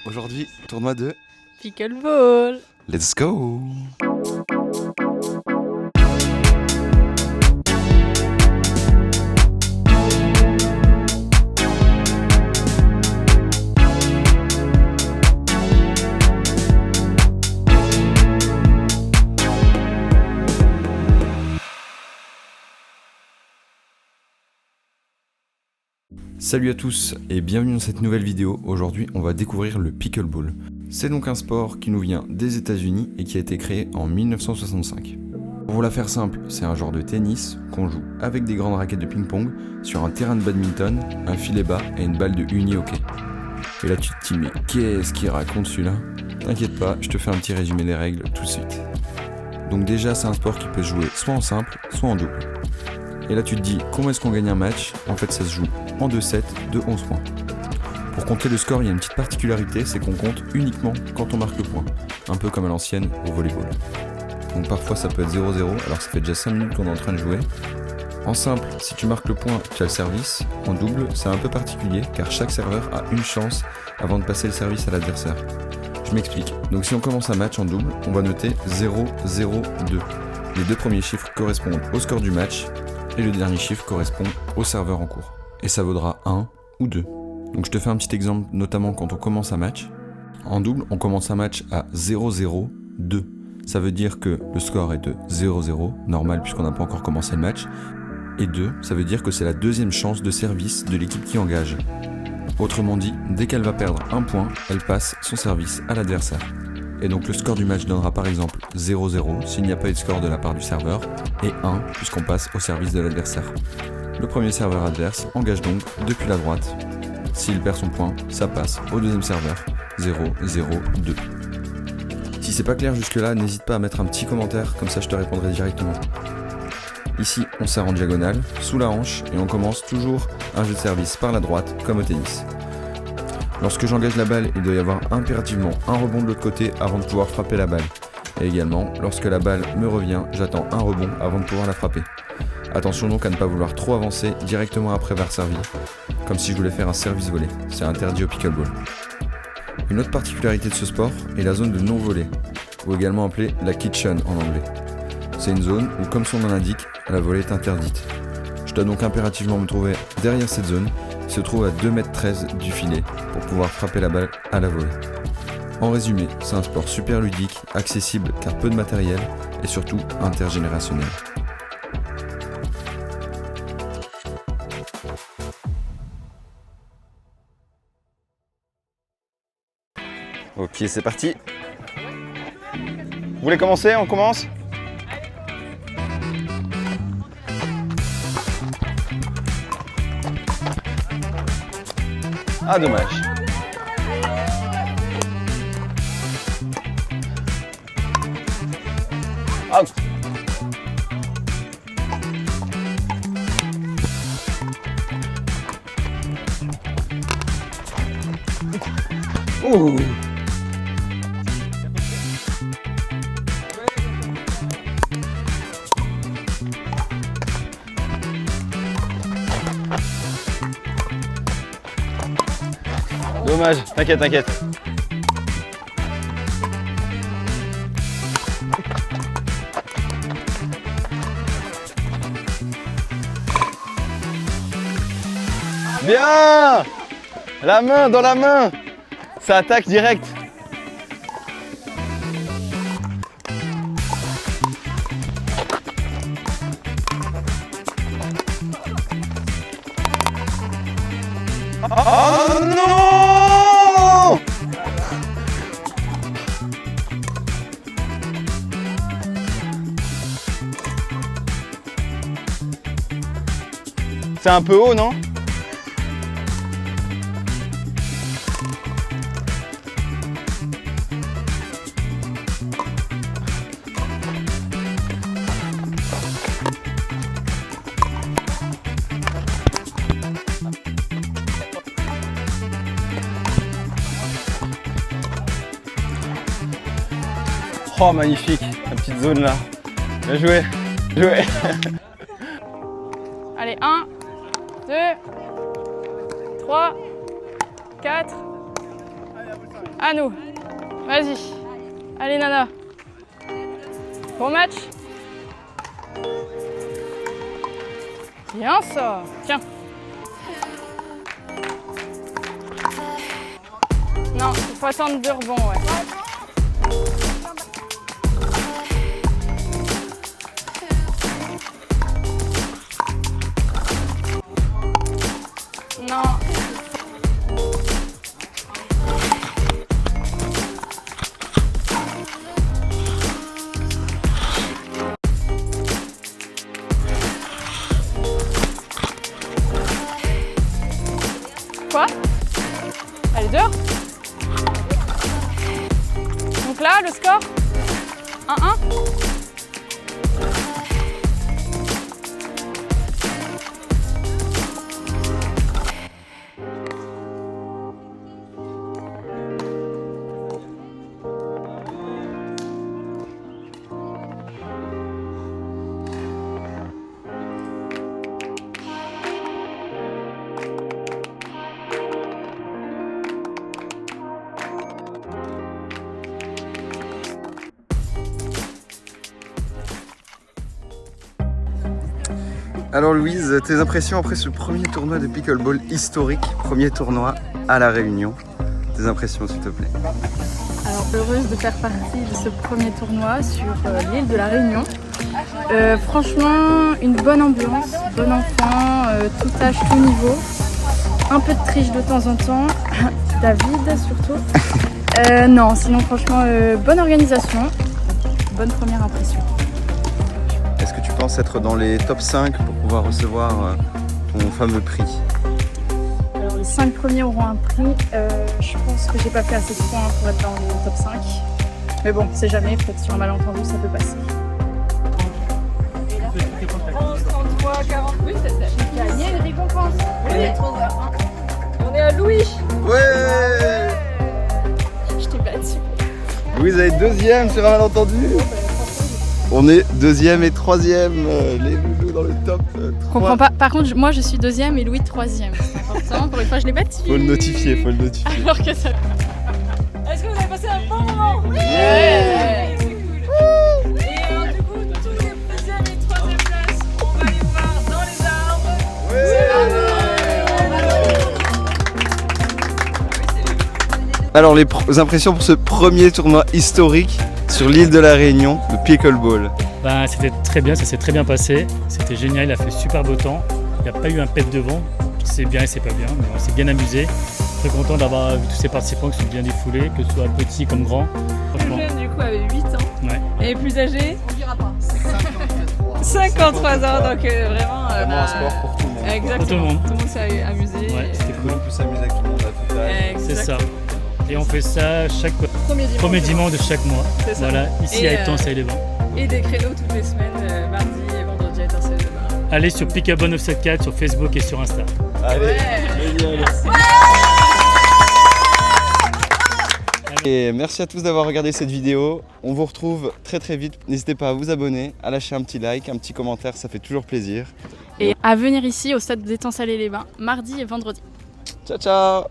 Aujourd'hui, tournoi de Pickleball. Let's go! Salut à tous et bienvenue dans cette nouvelle vidéo. Aujourd'hui, on va découvrir le pickleball. C'est donc un sport qui nous vient des États-Unis et qui a été créé en 1965. Pour vous la faire simple, c'est un genre de tennis qu'on joue avec des grandes raquettes de ping-pong sur un terrain de badminton, un filet bas et une balle de uni-hockey. Et là tu te dis mais qu'est-ce qu'il raconte celui-là? T'inquiète pas, je te fais un petit résumé des règles tout de suite. Donc déjà c'est un sport qui peut se jouer soit en simple, soit en double. Et là tu te dis comment est-ce qu'on gagne un match? En fait ça se joue en 2 sets de 11 points. Pour compter le score, il y a une petite particularité, c'est qu'on compte uniquement quand on marque le point. Un peu comme à l'ancienne au volleyball. Donc parfois ça peut être 0-0 alors que ça fait déjà 5 minutes qu'on est en train de jouer. En simple, si tu marques le point, tu as le service. En double, c'est un peu particulier car chaque serveur a une chance avant de passer le service à l'adversaire. Je m'explique. Donc si on commence un match en double, on va noter 0-0-2. Les deux premiers chiffres correspondent au score du match et le dernier chiffre correspond au serveur en cours. Et ça vaudra 1 ou 2. Donc je te fais un petit exemple, notamment quand on commence un match. En double, on commence un match à 0-0-2. Ça veut dire que le score est de 0-0, normal puisqu'on n'a pas encore commencé le match. Et 2, ça veut dire que c'est la deuxième chance de service de l'équipe qui engage. Autrement dit, dès qu'elle va perdre un point, elle passe son service à l'adversaire. Et donc le score du match donnera par exemple 0-0 s'il n'y a pas eu de score de la part du serveur, et 1 puisqu'on passe au service de l'adversaire. Le premier serveur adverse engage donc depuis la droite. S'il perd son point, ça passe au deuxième serveur, 0-0-2. Si c'est pas clair jusque là, n'hésite pas à mettre un petit commentaire, comme ça je te répondrai directement. Ici, on serre en diagonale, sous la hanche, et on commence toujours un jeu de service par la droite, comme au tennis. Lorsque j'engage la balle, il doit y avoir impérativement un rebond de l'autre côté avant de pouvoir frapper la balle. Et également, lorsque la balle me revient, j'attends un rebond avant de pouvoir la frapper. Attention donc à ne pas vouloir trop avancer directement après avoir servi, comme si je voulais faire un service volé, c'est interdit au pickleball. Une autre particularité de ce sport est la zone de non-volée, ou également appelée la kitchen en anglais. C'est une zone où, comme son nom l'indique, la volée est interdite. Je dois donc impérativement me trouver derrière cette zone, qui se trouve à 2,13 m du filet, pour pouvoir frapper la balle à la volée. En résumé, c'est un sport super ludique, accessible car peu de matériel, et surtout intergénérationnel. Ok, c'est parti. Vous voulez commencer? On commence? Ah, dommage. Out. Ouh. Dommage, t'inquiète, t'inquiète. Bien! La main, dans la main! Ça attaque direct. Oh non! C'est un peu haut, non? Oh magnifique, la petite zone là. Bien joué, bien joué. Allez, 1, 2, 3, 4. À nous. Vas-y. Allez, Nana. Bon match. Bien ça. Tiens. Non, il faut attendre 2 rebonds, ouais. Non. Quoi? Allez, dehors. Donc là, le score 1-1. Alors Louise, tes impressions après ce premier tournoi de pickleball historique, premier tournoi à La Réunion. Tes impressions s'il te plaît. Alors heureuse de faire partie de ce premier tournoi sur l'île de La Réunion. Franchement, une bonne ambiance, bon enfant, tout âge, tout niveau. Un peu de triche de temps en temps, David surtout. Non, sinon franchement, bonne organisation, bonne première impression. Est-ce que tu penses être dans les top 5 pour pouvoir recevoir ton fameux prix? Alors les 5 premiers auront un prix. Je pense que j'ai pas fait assez de points pour être dans le top 5. Mais bon, c'est jamais, peut-être sur un malentendu ça peut passer. 11, 33, 40, oui, j'ai gagné une récompense. Oui. On est à Louis. Ouais. Je t'ai battu. Louise, elle est deuxième sur un malentendu. On est deuxième et troisième, les loulous dans le top 3. Je comprends pas. Par contre, moi je suis deuxième et Louis troisième. C'est important, pour une fois je l'ai battu. Faut le notifier, faut le notifier. Alors que ça... Est-ce que vous avez passé un bon moment? Oui. Et du coup, tous les deuxième et troisième places, on va les voir dans les arbres. Alors les impressions pour ce premier tournoi historique sur l'île de La Réunion, le pickleball. Ben, c'était très bien, ça s'est très bien passé. C'était génial, il a fait super beau temps. Il n'y a pas eu un pet de vent. C'est bien et c'est pas bien, mais on s'est bien amusé. Très content d'avoir vu tous ces participants qui sont bien défoulés, que ce soit petits comme grands. Le plus jeune du coup avait 8 ans Ouais. et plus âgé, on dira pas, 53 ans, donc vraiment un sport pour tout le monde. Exactement, Pour tout le monde. tout le monde s'est amusé. Ouais, c'était cool. On peut s'amuser avec tout le monde à tout âge. C'est ça. Et on fait ça chaque premier dimanche de chaque mois. C'est ça. Voilà, ici Et, à Étancelle-les-Bains. Et des créneaux toutes les semaines, mardi et vendredi à Étancelle-les-Bains. Allez sur Pickleball 974 sur Facebook et sur Insta. Allez, génial. Et merci à tous d'avoir regardé cette vidéo. On vous retrouve très très vite. N'hésitez pas à vous abonner, à lâcher un petit like, un petit commentaire, ça fait toujours plaisir. Et à venir ici au stade d'Étancelle-les-Bains, mardi et vendredi. Ciao ciao.